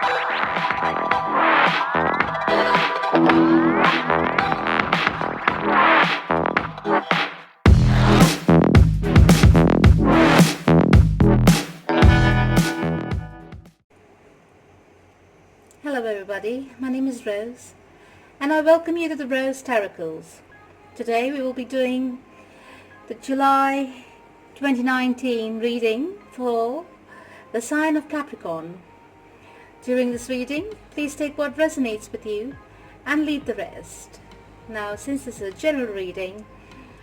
Hello everybody, my name is Rose and I welcome you to the Rose Tarocles. Today we will be doing the July 2019 reading for the sign of Capricorn. During this reading, please take what resonates with you and leave the rest. Now, since this is a general reading,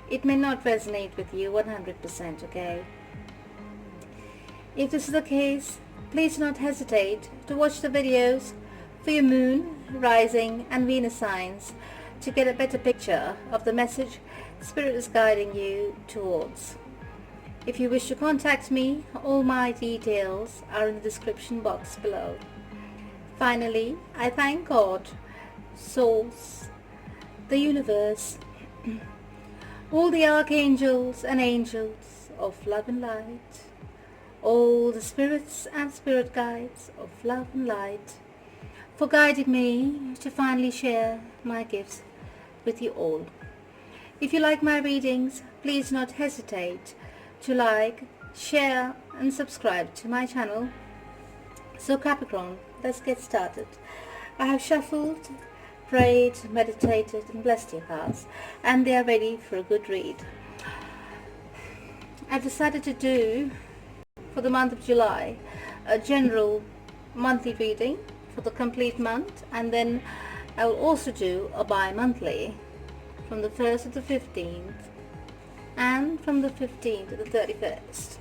it may not resonate with you 100%, okay? If this is the case, please do not hesitate to watch the videos for your moon, rising and Venus signs to get a better picture of the message Spirit is guiding you towards. If you wish to contact me, all my details are in the description box below. Finally, I thank God, Source, the universe, all the archangels and angels of love and light, all the spirits and spirit guides of love and light, for guiding me to finally share my gifts with you all. If you like my readings, please do not hesitate to like, share and subscribe to my channel. So Capricorn, let's get started. I have shuffled, prayed, meditated and blessed your cards, and they are ready for a good read. I've decided to do, for the month of July, a general monthly reading for the complete month, and then I will also do a bi-monthly from the 1st to the 15th and from the 15th to the 31st.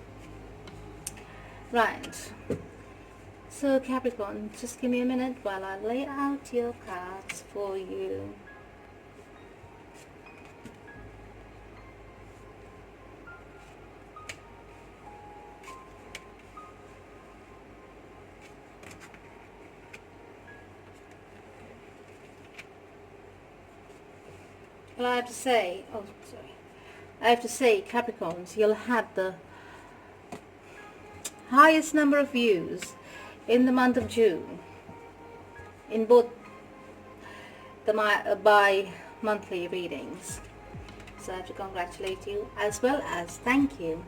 Right, so Capricorn, just give me a minute while I lay out your cards for you. Well, I have to say, Capricorns, you'll have the highest number of views in the month of June in both the bi-monthly readings. So I have to congratulate you as well as thank you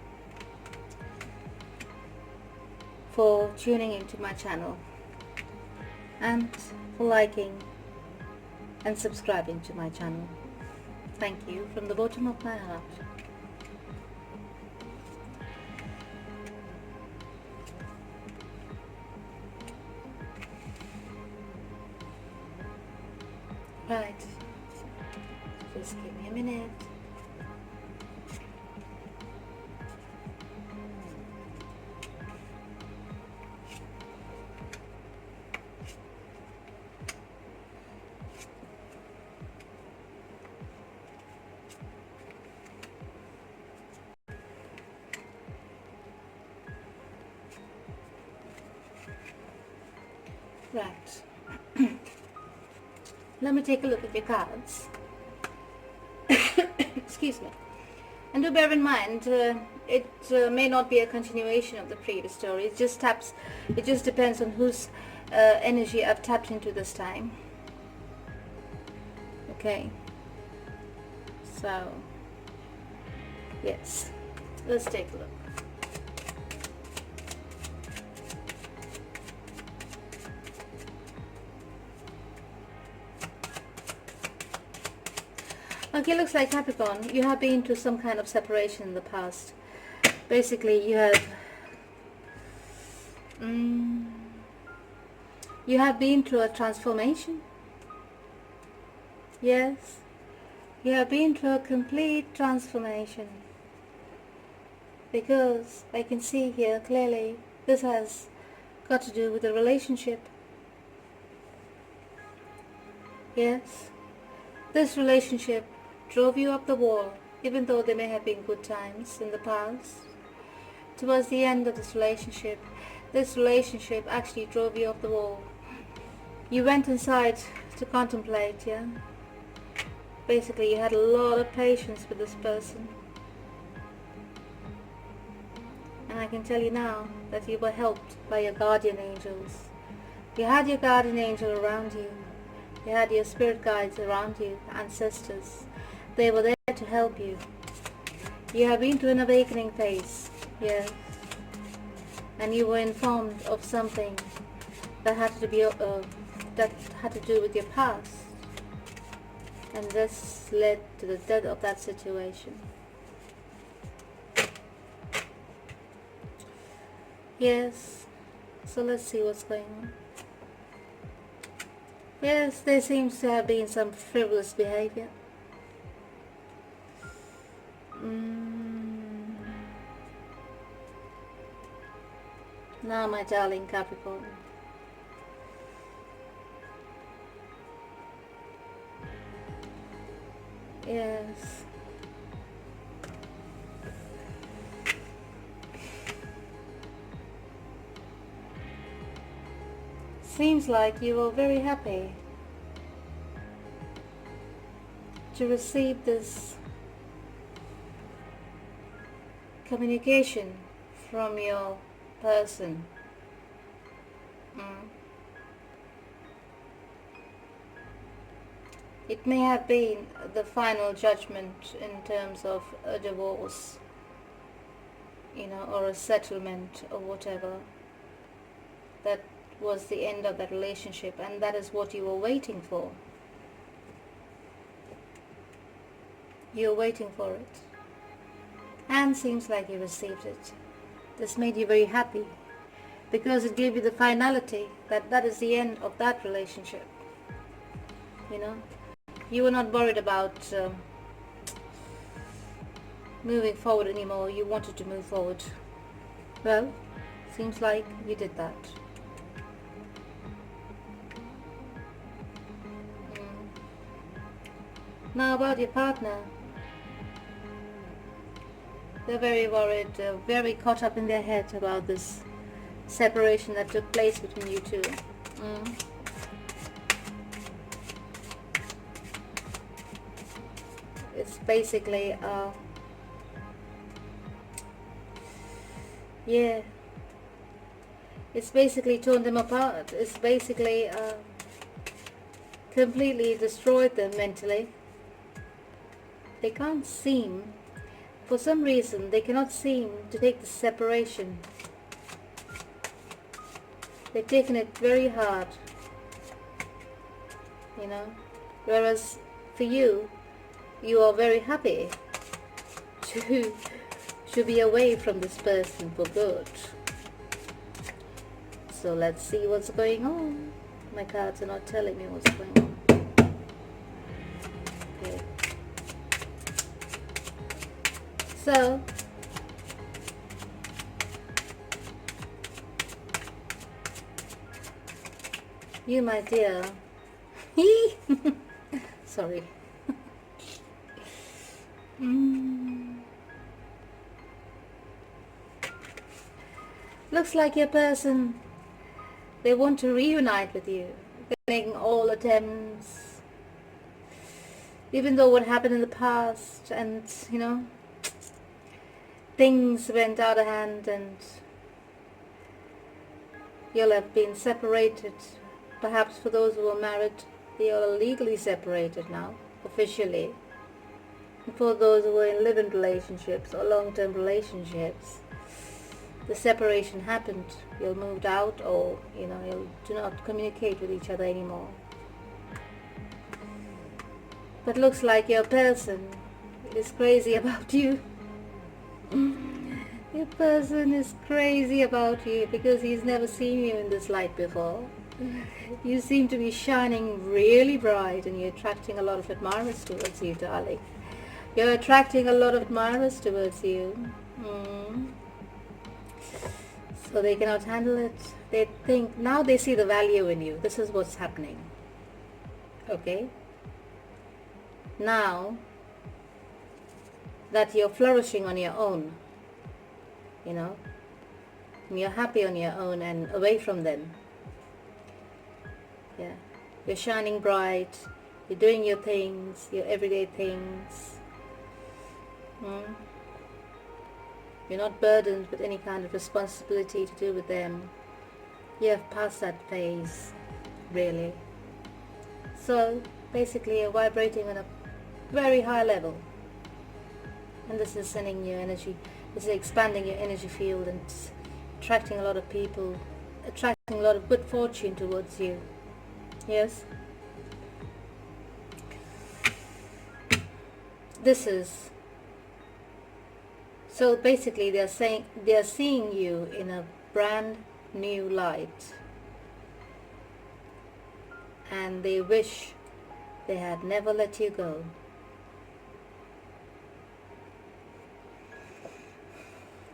for tuning into my channel and for liking and subscribing to my channel. Thank you from the bottom of my heart. Right, just give me a minute. Right. Let me take a look at your cards. Excuse me. And do bear in mind, it may not be a continuation of the previous story. It just depends on whose energy I've tapped into this time. Okay. So, yes. Let's take a look. Okay, looks like Capricorn, you have been through some kind of separation in the past. Basically, you have been through a transformation. Yes, you have been through a complete transformation. Because I can see here clearly, this has got to do with a relationship. Yes, this relationship drove you up the wall, even though there may have been good times in the past. Towards the end of this relationship actually drove you up the wall. You went inside to contemplate, yeah? Basically, you had a lot of patience with this person. And I can tell you now that you were helped by your guardian angels, You had your guardian angel around you. You had your spirit guides around you, ancestors. They were there to help you. You have been through an awakening phase, yes. And you were informed of something that had to do with your past. And this led to the death of that situation. Yes, so let's see what's going on. Yes, there seems to have been some frivolous behavior. Now, my darling Capricorn, yes, seems like you were very happy to receive this communication from your person. It may have been the final judgment in terms of a divorce, or a settlement or whatever. That was the end of that relationship, and that is what you were waiting for. You were waiting for it, and seems like you received it. This made you very happy because it gave you the finality that is the end of that relationship. You were not worried about moving forward anymore. You wanted to move forward. Well, seems like you did that. Now about your partner. They're very worried, very caught up in their head about this separation that took place between you two. It's basically, it's basically torn them apart. It's basically completely destroyed them mentally. They can't seem, for some reason, they cannot seem to take the separation. They've taken it very hard, whereas for you, you are very happy to be away from this person for good. So let's see what's going on. My cards are not telling me what's going on. Okay. So you, my dear, sorry. Looks like your person, they want to reunite with you. They're making all attempts, even though what happened in the past, and things went out of hand, and you'll have been separated. Perhaps for those who are married, they are legally separated now, officially. And for those who are in live-in relationships or long-term relationships, the separation happened. You're moved out, or you do not communicate with each other anymore. But looks like your person is crazy about you. Your person is crazy about you because he's never seen you in this light before. You seem to be shining really bright, and you're attracting a lot of admirers towards you, darling. You're attracting a lot of admirers towards you. So they cannot handle it. They think, now they see the value in you. This is what's happening. Okay? Now that you're flourishing on your own, and you're happy on your own and away from them. Yeah. You're shining bright. You're doing your things, your everyday things. You're not burdened with any kind of responsibility to do with them. You have passed that phase, really. So basically you're vibrating on a very high level, and this is sending your energy, this is expanding your energy field and attracting a lot of people, attracting a lot of good fortune towards you. Yes, this is, so basically they are seeing you in a brand new light, and they wish they had never let you go.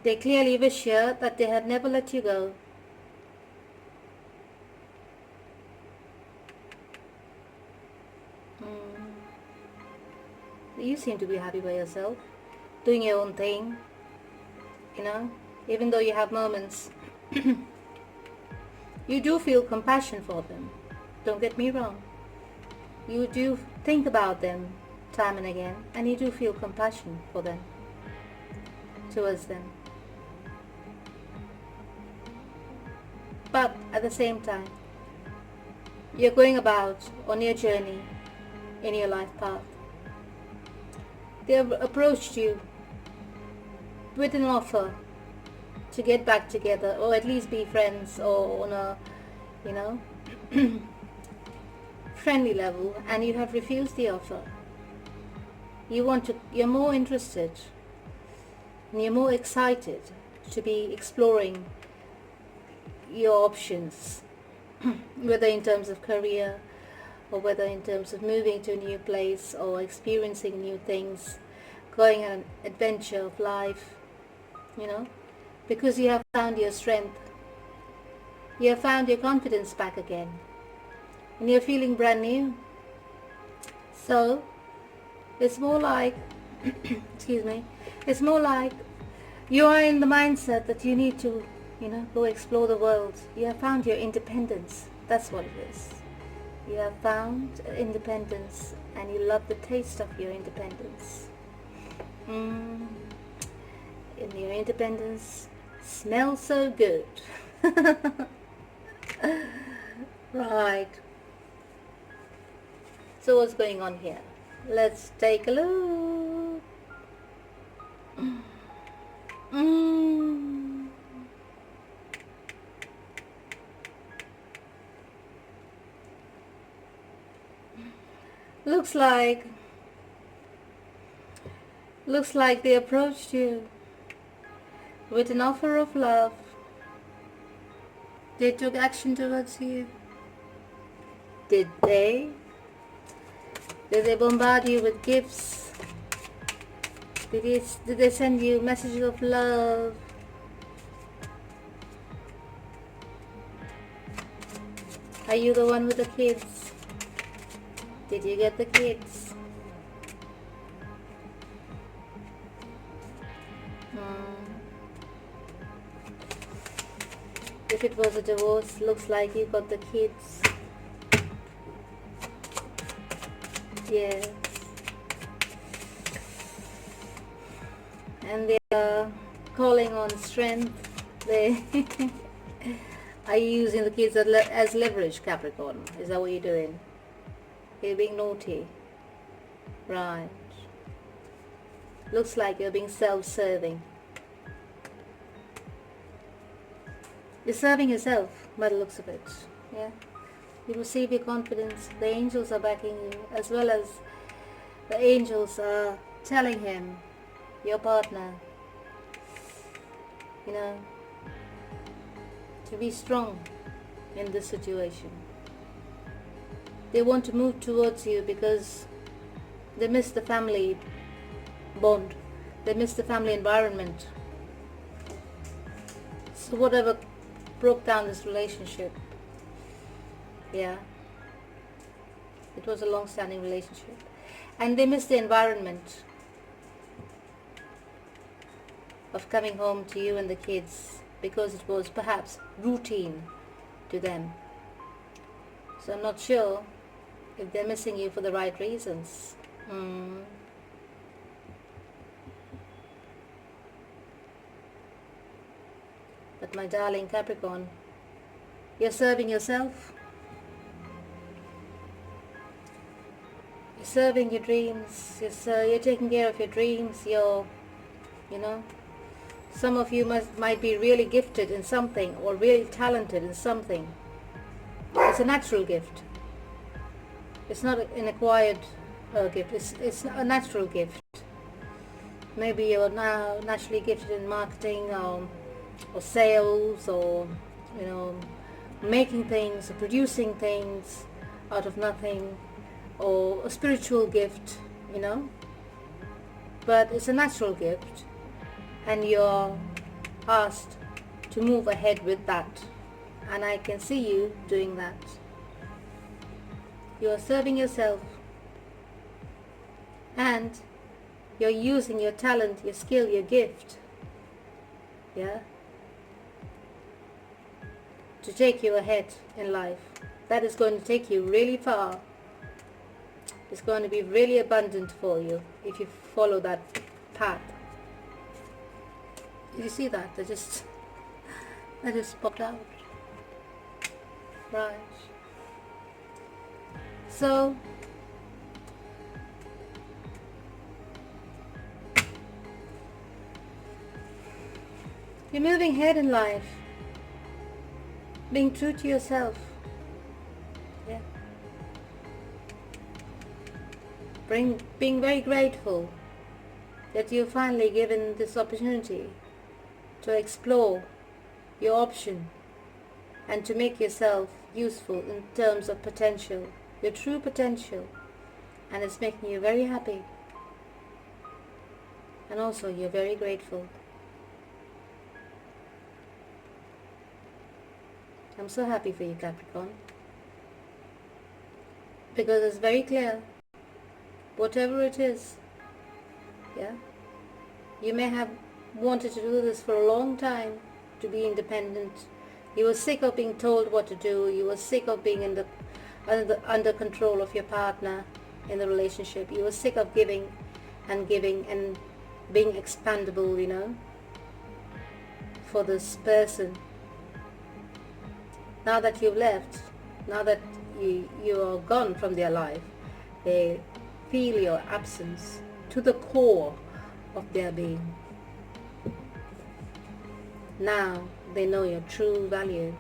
They clearly wish here that they had never let you go. You seem to be happy by yourself, doing your own thing, you know, even though you have moments. You do feel compassion for them, don't get me wrong. You do think about them time and again, and you do feel compassion for them, towards them. But at the same time, you're going about on your journey in your life path. They have approached you with an offer to get back together, or at least be friends, or on a, you know, friendly level, and you have refused the offer. You're more interested and you're more excited to be exploring your options, whether in terms of career, or whether in terms of moving to a new place, or experiencing new things, going on an adventure of life, you know, because you have found your strength, you have found your confidence back again, and you're feeling brand new. So it's more like excuse me, it's more like you are in the mindset that you need to, you know, go explore the world. You have found your independence. That's what it is. You have found independence, and you love the taste of your independence. And your independence smells so good. Right. So what's going on here? Let's take a look. Looks like they approached you with an offer of love. They took action towards you. Did they? Did they bombard you with gifts? Did they send you messages of love? Are you the one with the kids? Did you get the kids? If it was a divorce, looks like you got the kids. Yes. And they are calling on strength. They are you using the kids as leverage, Capricorn? Is that what you're doing? You're being naughty. Right. Looks like you're being self-serving. You're serving yourself by the looks of it. Yeah. You receive your confidence. The angels are backing you, as well as the angels are telling him, your partner, you know, to be strong in this situation. They want to move towards you because they miss the family bond. They miss the family environment. So whatever broke down this relationship, yeah, it was a long-standing relationship, and they miss the environment of coming home to you and the kids, because it was perhaps routine to them. So I'm not sure if they're missing you for the right reasons. But my darling Capricorn, You're serving yourself. You're serving your dreams. You're taking care of your dreams. You know, some of you might be really gifted in something or really talented in something. It's a natural gift. It's not an acquired gift. It's a natural gift. Maybe you're now naturally gifted in marketing or sales, or making things, or producing things out of nothing, or a spiritual gift, but it's a natural gift, and you're asked to move ahead with that, and I can see you doing that. You are serving yourself, and you're using your talent, your skill, your gift, to take you ahead in life. That is going to take you really far. It's going to be really abundant for you if you follow that path. Did you see that? That just popped out. Right. So you're moving ahead in life, being true to yourself. Being very grateful that you're finally given this opportunity to explore your option and to make yourself useful in terms of potential, your true potential, and it's making you very happy, and also you're very grateful. I'm so happy for you, Capricorn, because it's very clear. Whatever it is, you may have wanted to do this for a long time, to be independent. You were sick of being told what to do. You were sick of being under control of your partner in the relationship. You were sick of giving and being expandable, for this person. Now that you've left, now that you are gone from their life, they feel your absence to the core of their being. Now they know your true value,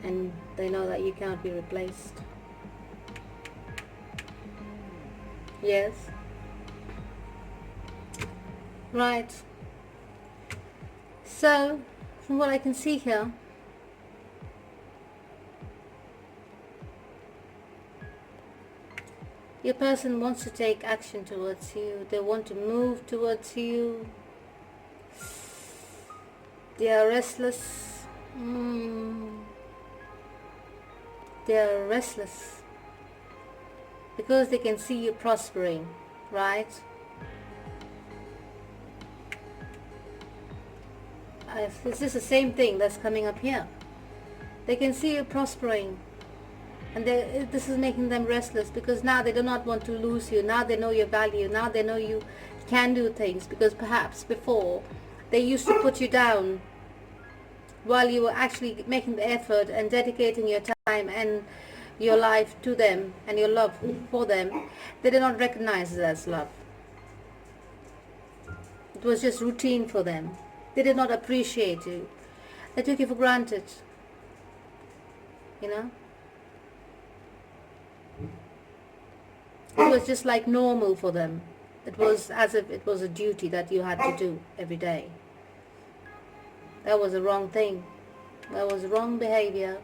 and they know that you cannot be replaced. Yes. Right. So, from what I can see here, your person wants to take action towards you. They want to move towards you. They are restless. They are restless because they can see you prospering, right? This is the same thing that's coming up here. They can see you prospering, and this is making them restless because now they do not want to lose you. Now they know your value. Now they know you can do things, because perhaps before they used to put you down while you were actually making the effort and dedicating your time and your life to them and your love for them. They did not recognize it as love. It was just routine for them. They did not appreciate you. They took you for granted. It was just like normal for them. It was as if it was a duty that you had to do every day. That was the wrong thing. That was wrong behavior.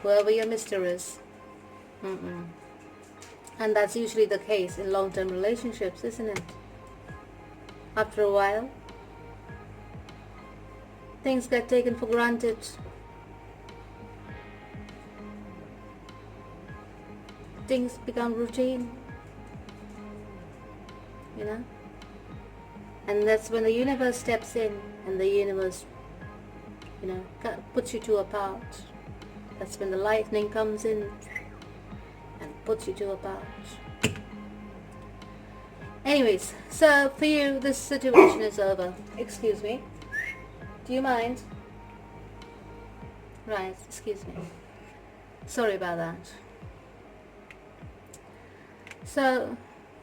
Whoever your mister is. And that's usually the case in long-term relationships, isn't it? After a while, things get taken for granted. Things become routine. And that's when the universe steps in, and the universe, puts you two apart. That's when the lightning comes in and puts you two apart. Anyways, so for you, this situation is over. Excuse me. Do you mind? Right, excuse me. Sorry about that. So,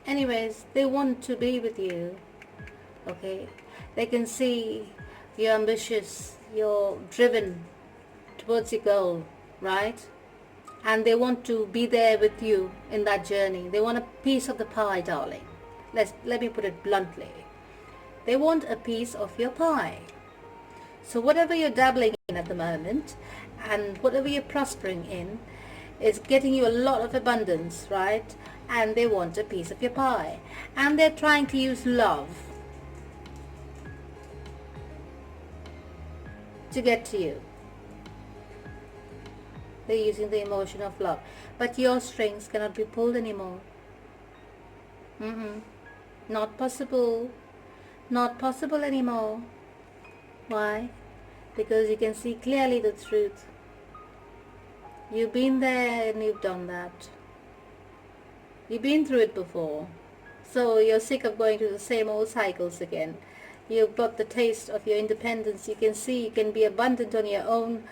anyways, they want to be with you, okay? They can see you're ambitious, you're driven towards your goal, right? And they want to be there with you in that journey. They want a piece of the pie, darling. Let me put it bluntly. They want a piece of your pie. So whatever you're dabbling in at the moment, and whatever you're prospering in, is getting you a lot of abundance, right? And they want a piece of your pie. And they're trying to use love to get to you. They're using the emotion of love. But your strings cannot be pulled anymore. Not possible. Not possible anymore. Why? Because you can see clearly the truth. You've been there and you've done that. You've been through it before. So you're sick of going through the same old cycles again. You've got the taste of your independence. You can see you can be abundant on your own,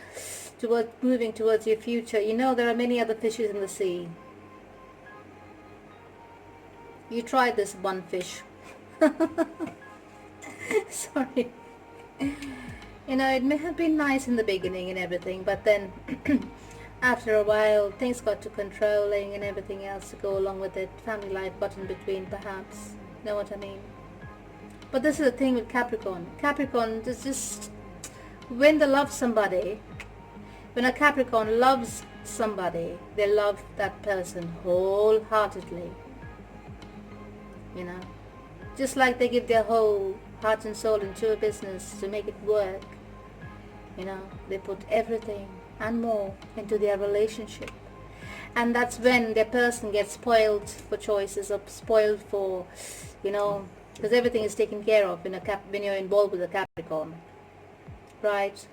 moving towards your future. You know there are many other fishes in the sea. You tried this one fish. Sorry. You know, it may have been nice in the beginning and everything, but then after a while things got to controlling and everything else to go along with it. Family life got in between, perhaps. Know what I mean? But this is the thing with Capricorn. Capricorn is just, when they love somebody, when a Capricorn loves somebody, they love that person wholeheartedly. You know, just like they give their whole heart and soul into a business to make it work. You know, they put everything and more into their relationship. And that's when their person gets spoiled for choices, or spoiled for, you know, because everything is taken care of when you're involved with a Capricorn, right?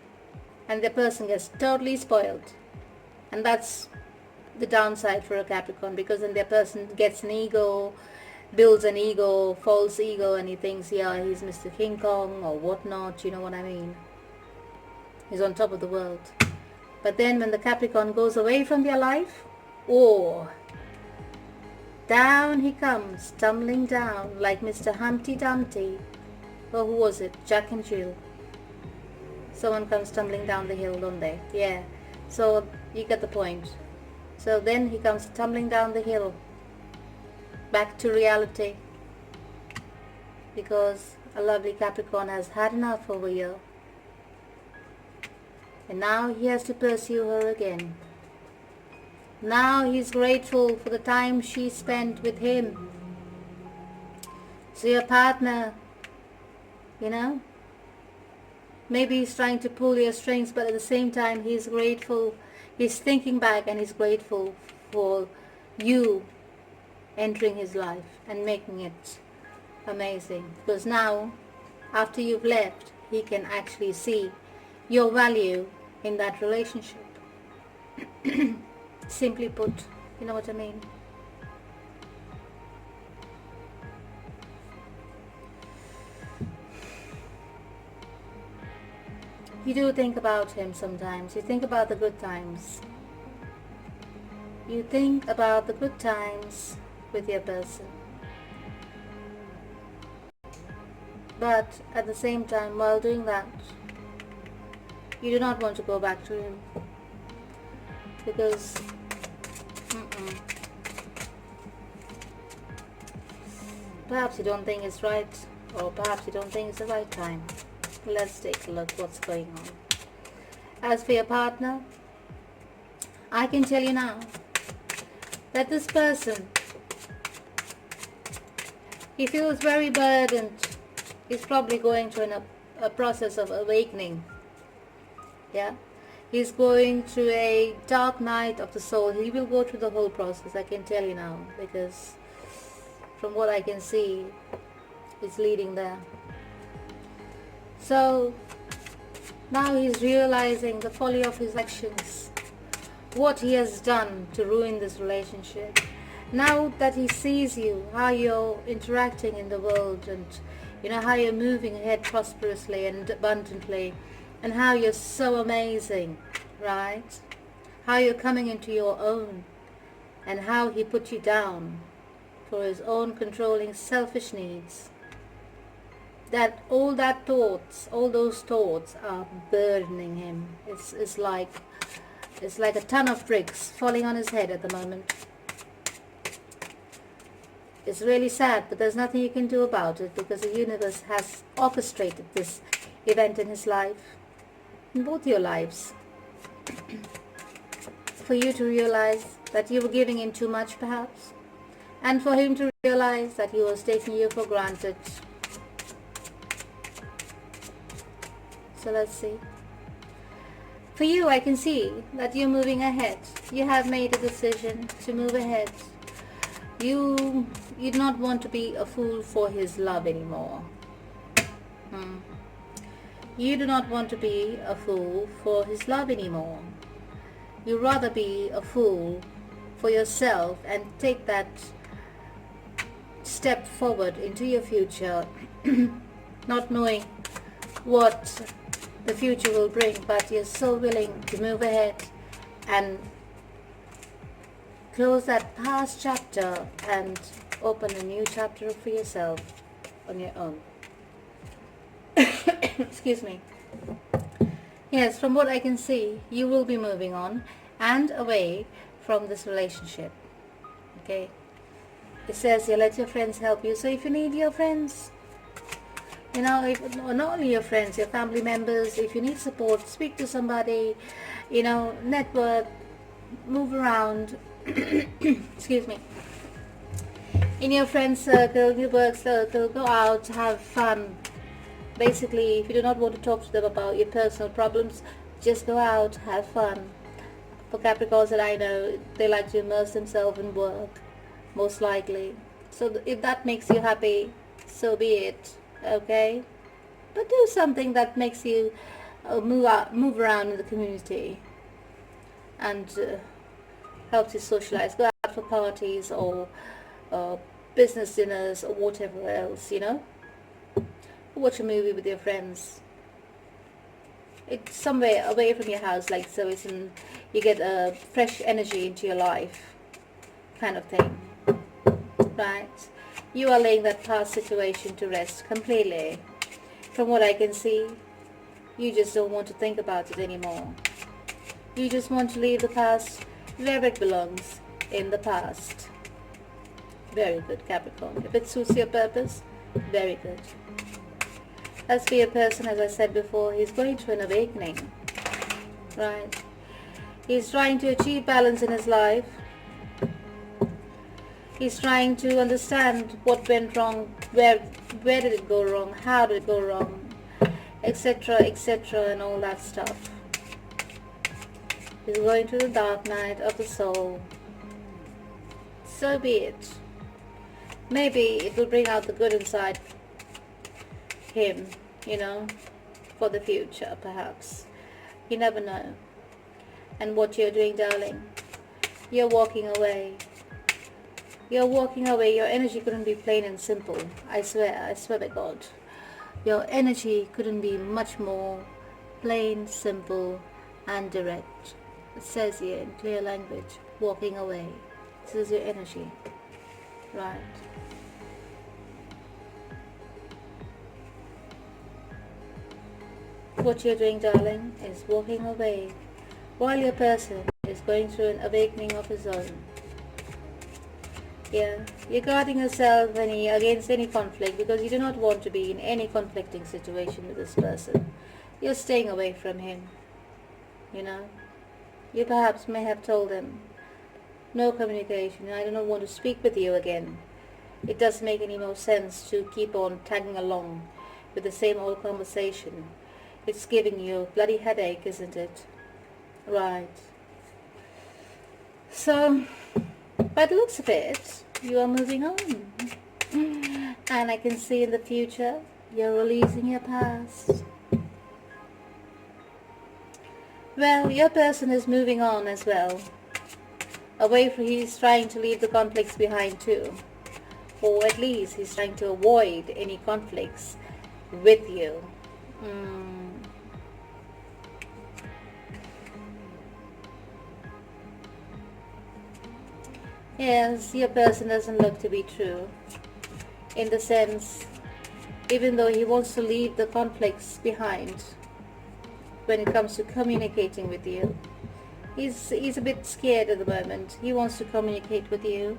And the person gets totally spoiled. And that's the downside for a Capricorn, because then their person gets an ego, builds an ego, false ego, and he thinks, yeah, he's Mr. King Kong or whatnot, you know what I mean? He's on top of the world. But then when the Capricorn goes away from their life, oh, down he comes, tumbling down like Mr. Humpty Dumpty. Oh, who was it? Jack and Jill. Someone comes tumbling down the hill, don't they? Yeah. So you get the point. So then he comes tumbling down the hill, back to reality, because a lovely Capricorn has had enough over here, and now he has to pursue her again. Now he's grateful for the time she spent with him. So your partner, you know, maybe he's trying to pull your strings, but at the same time he's grateful. He's thinking back and he's grateful for you entering his life and making it amazing. Because now, after you've left, he can actually see your value in that relationship. Simply put, you know what I mean? You do think about him sometimes. You think about the good times. You think about the good times with your person. But at the same time, while doing that, you do not want to go back to him. Because perhaps you don't think it's right, or perhaps you don't think it's the right time. Let's take a look what's going on. As for your partner, I can tell you now that this person, he feels very burdened. He's probably going through a process of awakening. Yeah, he's going through a dark night of the soul. He will go through the whole process, I can tell you now, because from what I can see, it's leading there. So now he's realizing the folly of his actions, what he has done to ruin this relationship. Now that he sees you, how you're interacting in the world, and you know how you're moving ahead prosperously and abundantly, and how you're so amazing, right? How you're coming into your own, and how he put you down for his own controlling selfish needs. That all those thoughts are burdening him. It's like a ton of bricks falling on his head at the moment. It's really sad, but there's nothing you can do about it, because the universe has orchestrated this event in his life, in both your lives, for you to realize that you were giving in too much, perhaps, and for him to realize that he was taking you for granted. So let's see. For you, I can see that you're moving ahead. You have made a decision to move ahead. You do not want to be a fool for his love anymore. You do not want to be a fool for his love anymore. You rather be a fool for yourself and take that step forward into your future, not knowing what the future will bring, but you're so willing to move ahead and close that past chapter and open a new chapter for yourself on your own. Excuse me. Yes, from what I can see, you will be moving on and away from this relationship. Okay? It says you let your friends help you. So if you need your friends, if, not only your friends, your family members, if you need support, speak to somebody, network, move around. Excuse me. In your friend circle, your work circle, go out, have fun. Basically, if you do not want to talk to them about your personal problems, just go out, have fun. For Capricorns that I know, they like to immerse themselves in work, most likely. So if that makes you happy, so be it, okay? But do something that makes you move around in the community and helps you socialize. Go out for parties or business dinners or whatever else, Watch a movie with your friends. It's somewhere away from your house, like so you get a fresh energy into your life, kind of thing, right? You are laying that past situation to rest completely. From what I can see, you just don't want to think about it anymore. You just want to leave the past where it belongs, in the past. Very good, Capricorn. If it suits your purpose, very good. As for your person, as I said before, he's going through an awakening, right? He's trying to achieve balance in his life. He's trying to understand what went wrong, where did it go wrong, how did it go wrong, etc., and all that stuff. He's going through the dark night of the soul. So be it. Maybe it will bring out the good inside him, for the future, perhaps. You never know. And what you're doing, darling, you're walking away. You're walking away. Your energy couldn't be plain and simple. I swear by God. Your energy couldn't be much more plain, simple, and direct. It says here in clear language, walking away. This is your energy, right? What you're doing, darling, is walking away while your person is going through an awakening of his own. Yeah, you're guarding yourself against any conflict because you do not want to be in any conflicting situation with this person. You're staying away from him, You perhaps may have told him, no communication, I do not want to speak with you again. It doesn't make any more sense to keep on tagging along with the same old conversation. It's giving you a bloody headache, isn't it? Right. So, by the looks of it, you are moving on. And I can see in the future, you're releasing your past. Well, your person is moving on as well. He's trying to leave the conflicts behind too. Or at least he's trying to avoid any conflicts with you. Yes, your person doesn't look to be true. In the sense, even though he wants to leave the conflicts behind when it comes to communicating with you, he's a bit scared at the moment. He wants to communicate with you,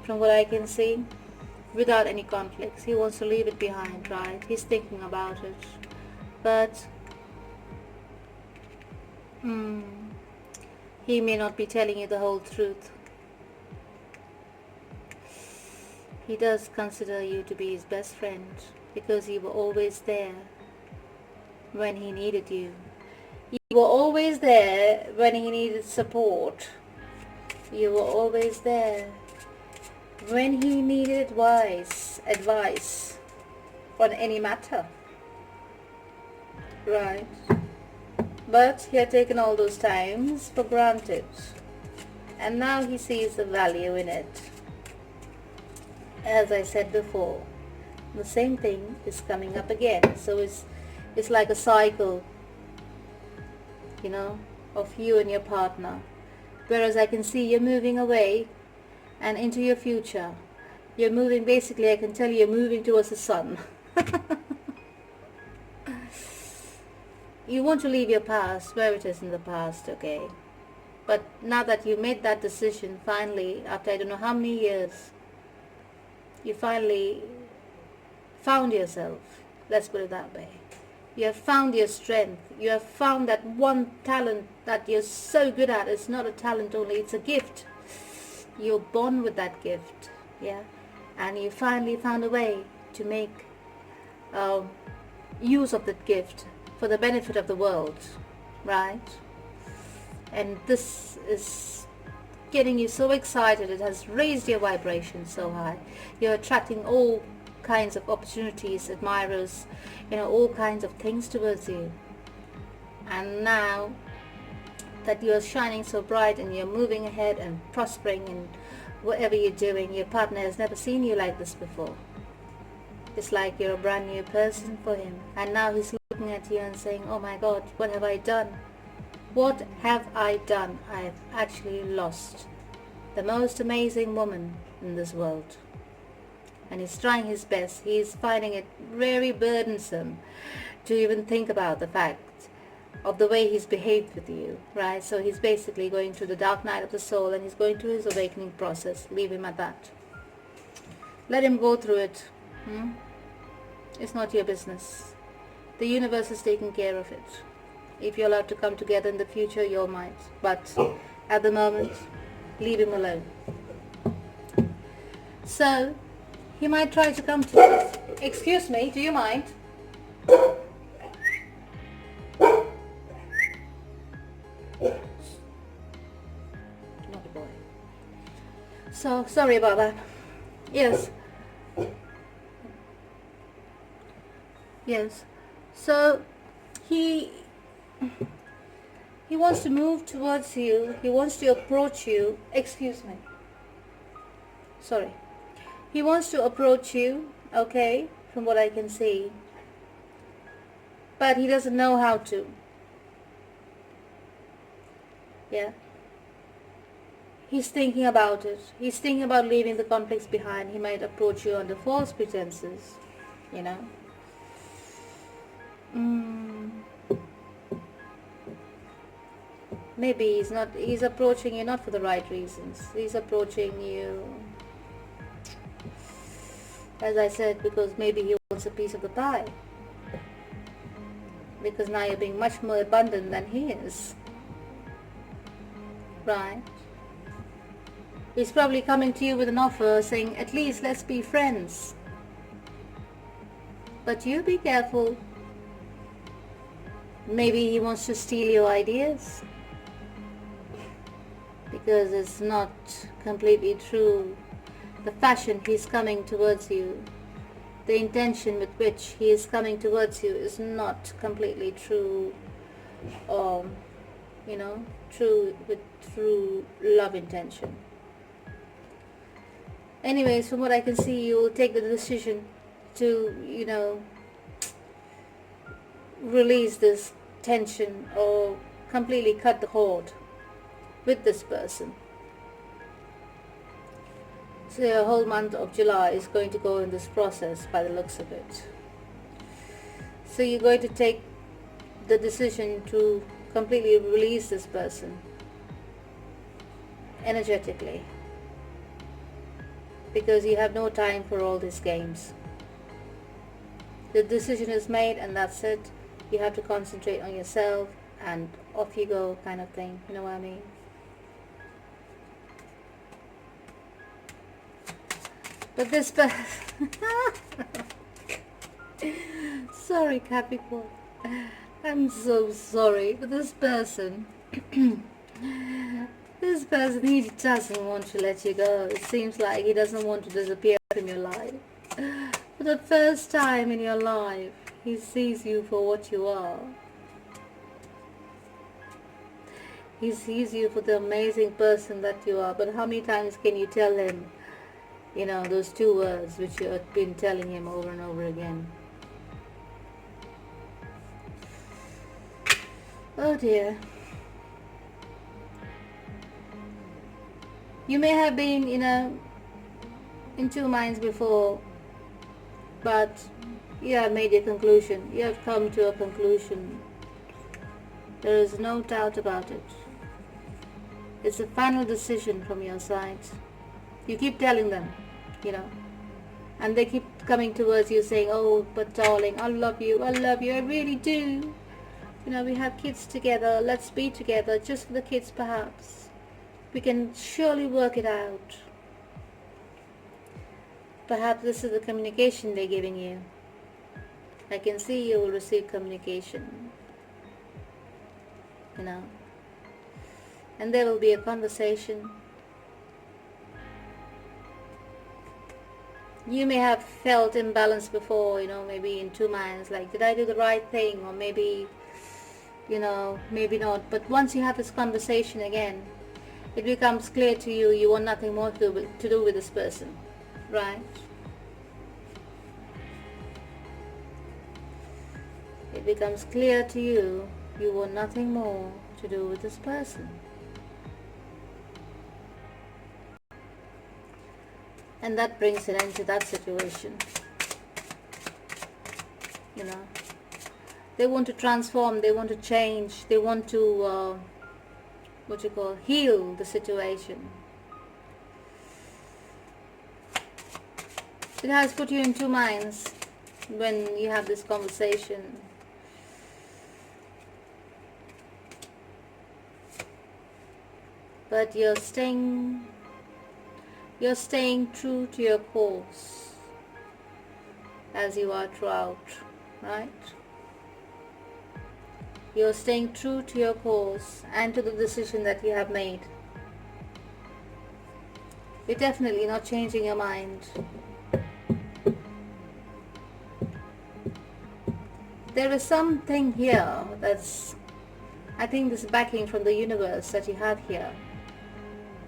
from what I can see, without any conflicts. He wants to leave it behind, right? He's thinking about it. But he may not be telling you the whole truth. He does consider you to be his best friend because you were always there when he needed you. You were always there when he needed support. You were always there when he needed advice on any matter. Right. But he had taken all those times for granted. And now he sees the value in it. As I said before, the same thing is coming up again. So it's like a cycle, you know, of you and your partner. Whereas I can see you're moving away and into your future. You're moving, basically I can tell you're moving towards the sun. You want to leave your past where it is in the past, okay? But now that you made that decision, finally, after I don't know how many years, you finally found yourself. Let's put it that way. You have found your strength. You have found that one talent that you're so good at. It's not a talent only, it's a gift. You're born with that gift, yeah? And you finally found a way to make use of that gift for the benefit of the world, right? And this is getting you so excited. It has raised your vibration so high. You're attracting all kinds of opportunities, admirers, you know, all kinds of things towards you. And now that you're shining so bright and you're moving ahead and prospering in whatever you're doing, your partner has never seen you like this before. It's like you're a brand new person for him. And now he's looking at you and saying, oh my God, what have I done? What have I done? I've actually lost the most amazing woman in this world. And he's trying his best. He's finding it very burdensome to even think about the fact of the way he's behaved with you, right? So he's basically going through the dark night of the soul and he's going through his awakening process. Leave him at that. Let him go through it. It's not your business. The universe is taking care of it. If you're allowed to come together in the future, you might. But at the moment, leave him alone. So, he might try to come to you. Excuse me, do you mind? Not a boy. So, sorry about that. Yes. Yes. So, he wants to move towards you. He wants to approach you. Excuse me. Sorry. He wants to approach you, okay, from what I can see. But he doesn't know how to. Yeah. He's thinking about it. He's thinking about leaving the conflicts behind. He might approach you under false pretenses, you know. Maybe he's approaching you not for the right reasons. He's approaching you, as I said, because maybe he wants a piece of the pie. Because now you're being much more abundant than he is. Right? He's probably coming to you with an offer saying, at least let's be friends. But you be careful. Maybe he wants to steal your ideas. Because it's not completely true. The fashion he's coming towards you, the intention with which he is coming towards you is not completely true, you know, true love intention. Anyways, from what I can see, you will take the decision to, you know, release this tension or completely cut the cord with this person. So your whole month of July is going to go in this process by the looks of it. So you're going to take the decision to completely release this person energetically, because you have no time for all these games. The decision is made and that's it. You have to concentrate on yourself and off you go, kind of thing. You know what I mean? But this sorry, Capricorn. I'm so sorry. But this person, this person, he doesn't want to let you go. It seems like he doesn't want to disappear from your life. For the first time in your life, he sees you for what you are. He sees you for the amazing person that you are. But how many times can you tell him, you know, those two words which you have been telling him over and over again? Oh dear. You may have been, you know, in two minds before, but you have made your conclusion. You have come to a conclusion. There is no doubt about it. It's a final decision from your side. You keep telling them, you know, and they keep coming towards you saying, oh, but darling, I love you, I really do. You know, we have kids together, let's be together, just for the kids perhaps. We can surely work it out. Perhaps this is the communication they're giving you. I can see you will receive communication, you know, and there will be a conversation. You may have felt imbalanced before, you know, maybe in two minds, like, did I do the right thing? Or maybe, you know, maybe not. But once you have this conversation again, it becomes clear to you, you want nothing more to do with this person, right? It becomes clear to you, you want nothing more to do with this person. And that brings an end to that situation. You know, they want to transform, they want to change, they want to, heal the situation. It has put you in two minds when you have this conversation. But you're staying true to your course, as you are throughout, right? You're staying true to your course and to the decision that you have made. You're definitely not changing your mind. There is something here that's, I think, this backing from the universe that you have here.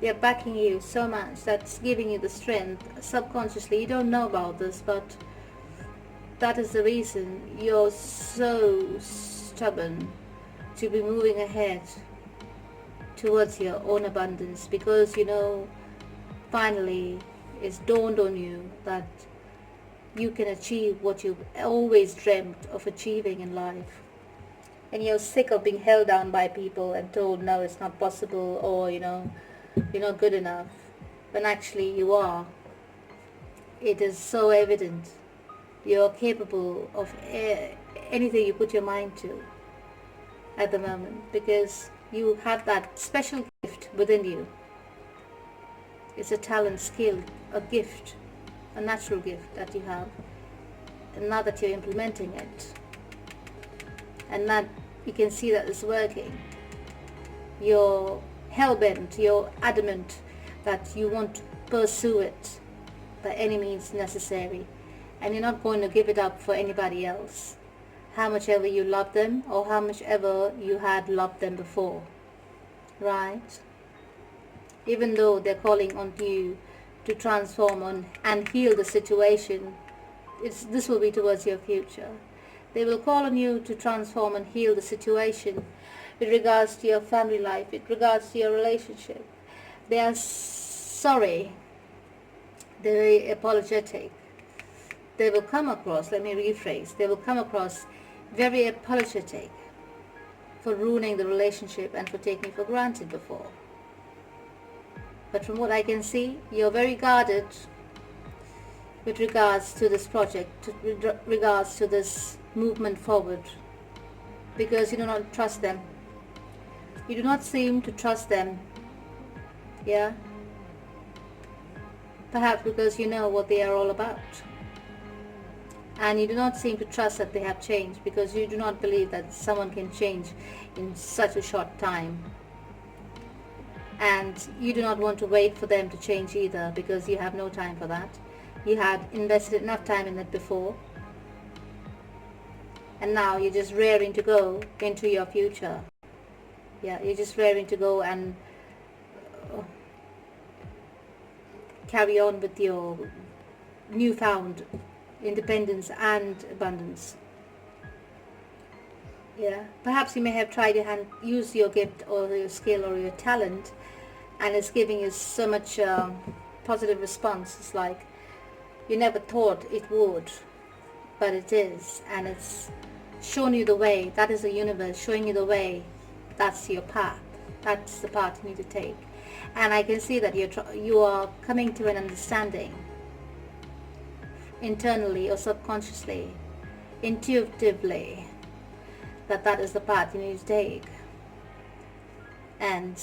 They're backing you so much, that's giving you the strength. Subconsciously, you don't know about this, but that is the reason you're so stubborn to be moving ahead towards your own abundance, because you know, finally it's dawned on you that you can achieve what you've always dreamt of achieving in life. And you're sick of being held down by people and told, no, it's not possible, or you know, you're not good enough, when actually you are. It is so evident. You're capable of anything you put your mind to at the moment, because you have that special gift within you. It's a talent, skill, a gift, a natural gift that you have, and now that you're implementing it, and that you can see that it's working, you're hell-bent, you're adamant that you want to pursue it by any means necessary, and you're not going to give it up for anybody else, how much ever you love them or how much ever you had loved them before, right? Even though they're calling on you to transform and heal the situation, this will be towards your future. They will call on you to transform and heal the situation with regards to your family life, with regards to your relationship. They are sorry They're very apologetic. They will come across, let me rephrase, they will come across very apologetic for ruining the relationship and for taking for granted before. But from what I can see, you're very guarded with regards to this project, with regards to this movement forward, because you do not trust them. You do not seem to trust them. Yeah? Perhaps because you know what they are all about. And you do not seem to trust that they have changed, because you do not believe that someone can change in such a short time. And you do not want to wait for them to change either, because you have no time for that. You had invested enough time in it before, and now you're just raring to go into your future. Yeah, you're just raring to go and carry on with your newfound independence and abundance. Yeah, perhaps you may have tried your hand, use your gift or your skill or your talent, and it's giving you so much positive response. It's like you never thought it would, but it is, and it's shown you the way. That is the universe showing you the way. That's your path. That's the path you need to take. And I can see that you are coming to an understanding internally or subconsciously, intuitively, that is the path you need to take. And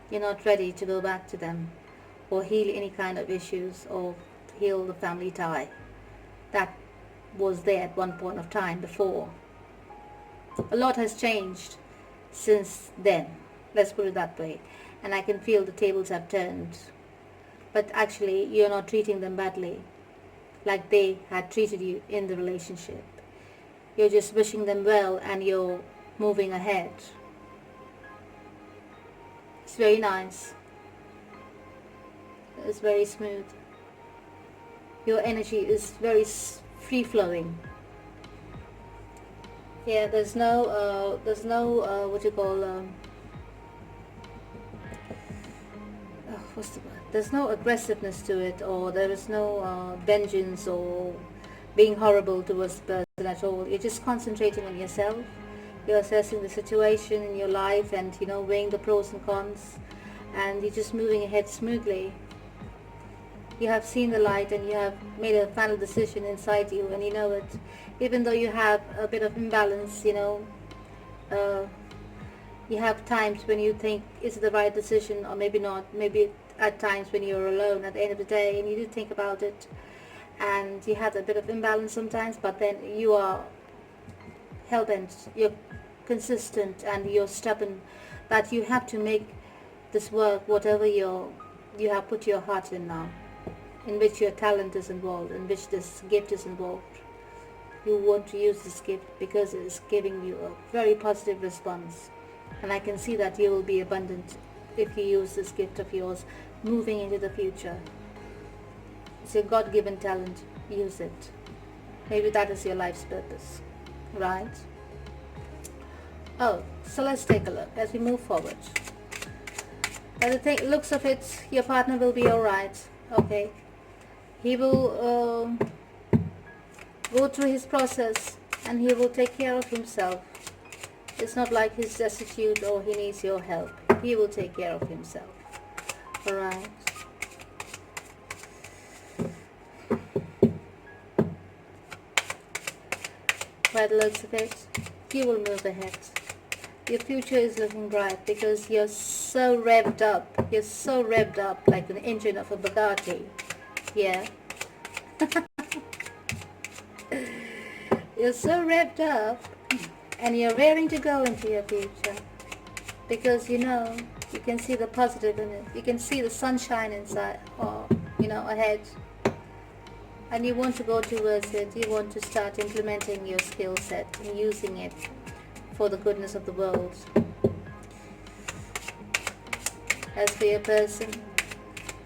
you're not ready to go back to them or heal any kind of issues or heal the family tie that was there at one point of time before. A lot has changed since then, let's put it that way, and I can feel the tables have turned. But actually you're not treating them badly like they had treated you in the relationship. You're just wishing them well and you're moving ahead. It's very nice. It's very smooth. Your energy is very free-flowing. Yeah, there's no what you call what's the word? There's no aggressiveness to it, or there is no vengeance or being horrible towards the person at all. You're just concentrating on yourself. You're assessing the situation in your life and, you know, weighing the pros and cons, and you're just moving ahead smoothly. You have seen the light and you have made a final decision inside you, and you know it. Even though you have a bit of imbalance, you know, you have times when you think, is it the right decision or maybe not. Maybe at times when you're alone at the end of the day and you do think about it, and you have a bit of imbalance sometimes, but then you are hell-bent, you're consistent, and you're stubborn that you have to make this work, whatever you have put your heart in now, in which your talent is involved, in which this gift is involved. You want to use this gift because it is giving you a very positive response, and I can see that you will be abundant if you use this gift of yours moving into the future. It's your God-given talent. Use it. Maybe that is your life's purpose, right? Oh, so let's take a look as we move forward. By the looks of it, your partner will be alright. Okay, he will go through his process and he will take care of himself. It's not like he's destitute or he needs your help. He will take care of himself. Alright. By the looks of it, you will move ahead. Your future is looking bright because you're so revved up. You're so revved up like an engine of a Bugatti. Yeah. You're so revved up and you're raring to go into your future because you know you can see the positive in it. You can see the sunshine inside, or you know, ahead, and you want to go towards it. You want to start implementing your skill set and using it for the goodness of the world. As for your person,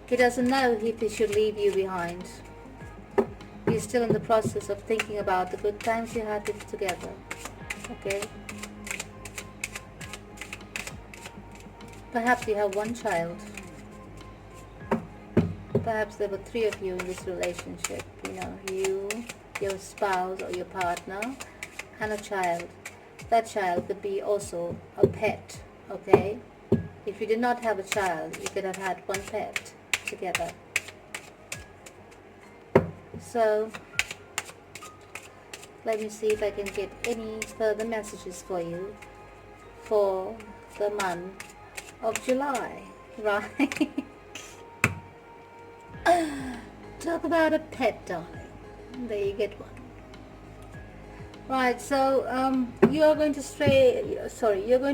he doesn't know if he should leave you behind. He's still in the process of thinking about the good times you had together. Okay? Perhaps you have one child. perhaps there were 3 of you in this relationship. You know, you, your spouse or your partner, and a child. That child could be also a pet, okay? If you did not have a child, you could have had one pet together. So, let me see if I can get any further messages for you for the month of July, right? Talk about a pet, darling. There you get one. Right, so you're going to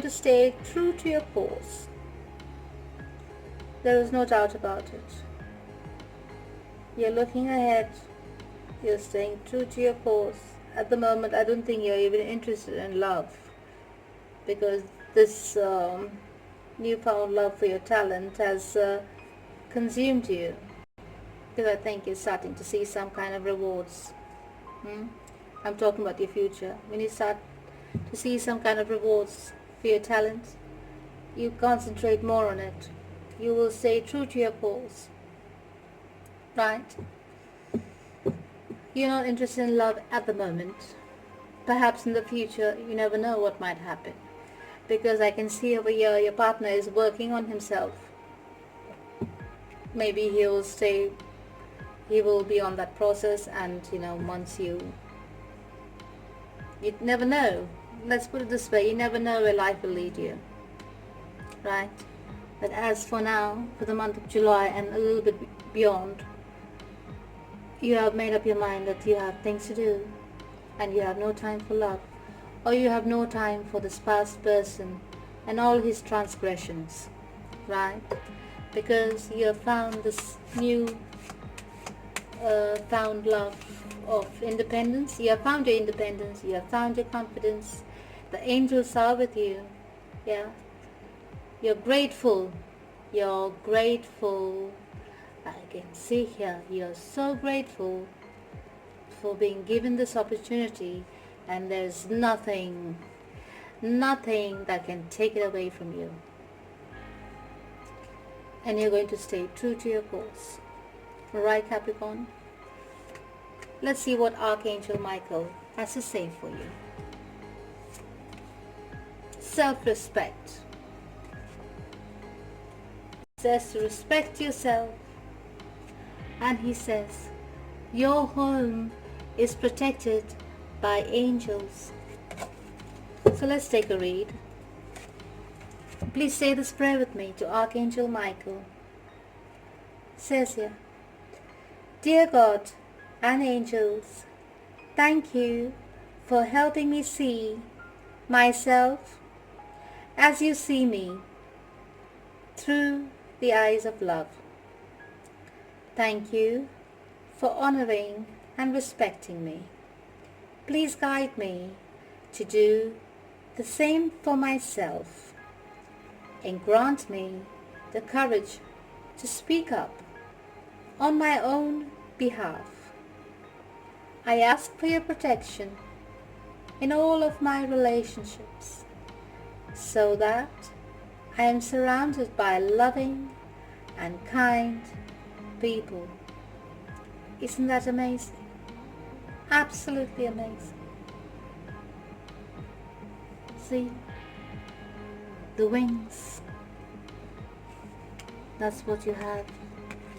stay true to your course. There is no doubt about it. You're looking ahead. You're staying true to your course. At the moment, I don't think you're even interested in love, because this newfound love for your talent has consumed you. Because I think you're starting to see some kind of rewards. I'm talking about your future. When you start to see some kind of rewards for your talent, you concentrate more on it. You will stay true to your course. Right? You're not interested in love at the moment. Perhaps in the future, you never know what might happen. Because I can see over here your partner is working on himself. Maybe he will be on that process, and once you never know. Let's put it this way, you never know where life will lead you. Right? But as for now, for the month of July and a little bit beyond, you have made up your mind that you have things to do, and you have no time for love, or you have no time for this past person and all his transgressions, right? Because you have found this new found love of independence. You have found your independence. You have found your confidence. The angels are with you. Yeah. You're grateful. You're grateful. I can see here, you're so grateful for being given this opportunity, and there's nothing that can take it away from you. And you're going to stay true to your course. Alright, Capricorn? Let's see what Archangel Michael has to say for you. Self-respect. He says to respect yourself. And he says, your home is protected by angels. So let's take a read. Please say this prayer with me to Archangel Michael. It says here, Dear God and angels, thank you for helping me see myself as you see me, through the eyes of love. Thank you for honoring and respecting me. Please guide me to do the same for myself, and grant me the courage to speak up on my own behalf. I ask for your protection in all of my relationships, so that I am surrounded by loving and kind people. Isn't that amazing? Absolutely amazing. See? The wings. That's what you have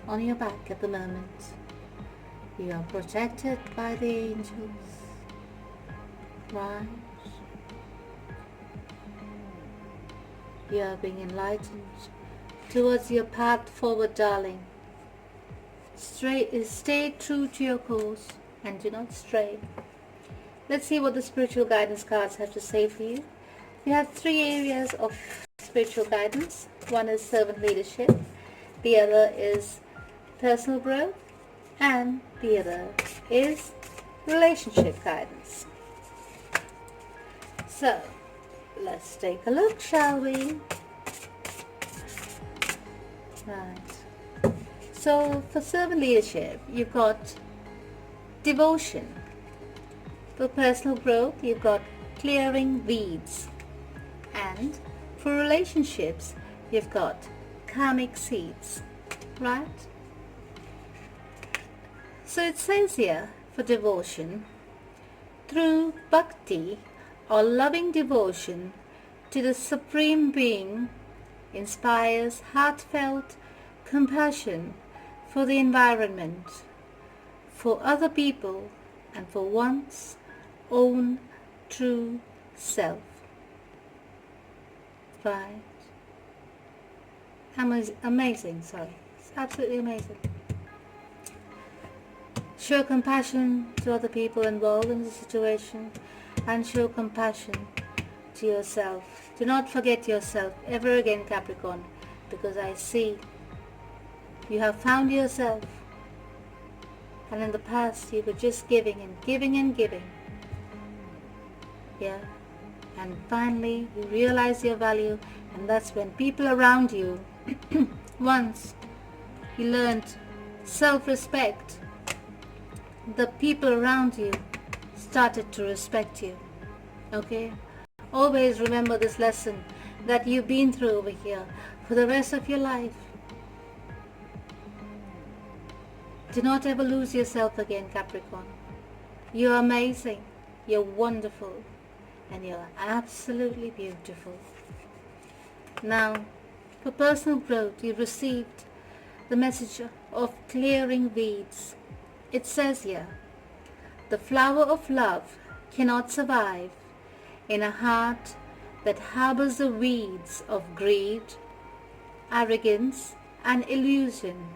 on your back at the moment. You are protected by the angels. Right? You are being enlightened towards your path forward, darling. Stay true to your course and do not stray. Let's see what the spiritual guidance cards have to say for you. You have 3 areas of spiritual guidance. One is servant leadership, the other is personal growth, and the other is relationship guidance. So, let's take a look, shall we? Right. So, for servant leadership, you've got devotion. For personal growth, you've got clearing weeds. And for relationships, you've got karmic seeds. Right? So it says here, for devotion, through bhakti or loving devotion to the Supreme Being, inspires heartfelt compassion for the environment, for other people, and for one's own true self. Right? Amazing, sorry. It's absolutely amazing. Show compassion to other people involved in the situation, and show compassion to yourself. Do not forget yourself ever again, Capricorn, because I see you have found yourself, and in the past you were just giving and giving and giving. Yeah, and finally you realize your value, and that's when people around you, once you learned self-respect, the people around you started to respect you. Okay? Always remember this lesson that you've been through over here for the rest of your life. Do not ever lose yourself again, Capricorn. You're amazing, you're wonderful, and you're absolutely beautiful. Now, for personal growth, you've received the message of clearing weeds. It says here, the flower of love cannot survive in a heart that harbors the weeds of greed, arrogance, and illusion.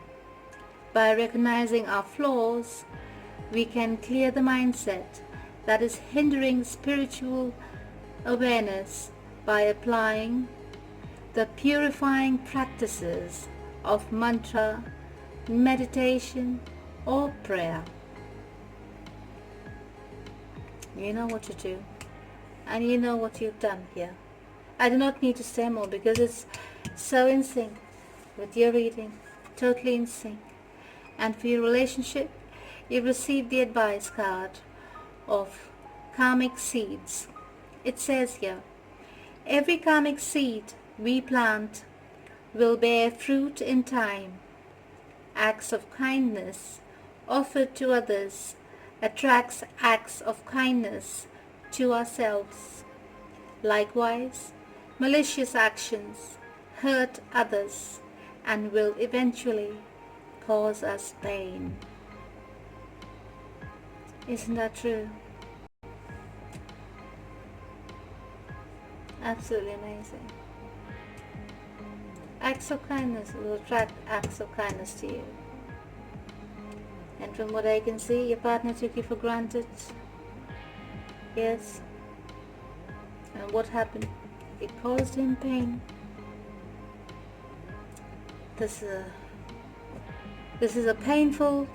By recognizing our flaws, we can clear the mindset that is hindering spiritual awareness by applying the purifying practices of mantra, meditation, or prayer. You know what to do, and you know what you've done here. I do not need to say more because it's so in sync with your reading, totally in sync. And for your relationship, you've received the advice card of karmic seeds. It says here, every karmic seed we plant will bear fruit in time. Acts of kindness offered to others attracts acts of kindness to ourselves. Likewise, malicious actions hurt others and will eventually cause us pain. Isn't that true? Absolutely amazing. Acts of kindness will attract acts of kindness to you. And from what I can see, your partner took you for granted. Yes. And what happened? It caused him pain. This is a painful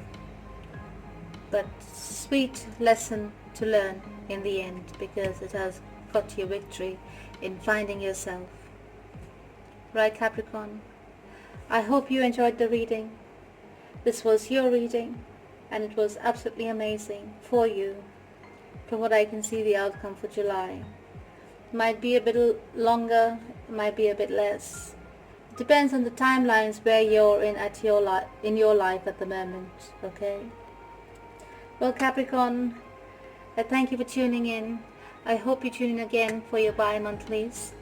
but sweet lesson to learn in the end, because it has got you victory in finding yourself. Right, Capricorn? I hope you enjoyed the reading. This was your reading, and it was absolutely amazing for you. From what I can see, the outcome for July might be a bit longer, might be a bit less. It depends on the timelines where you're in your life at the moment. Okay. Well, Capricorn, I thank you for tuning in. I hope you tune in again for your bi-monthlies.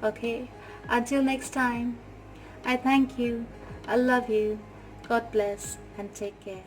Okay. Until next time, I thank you. I love you. God bless and take care.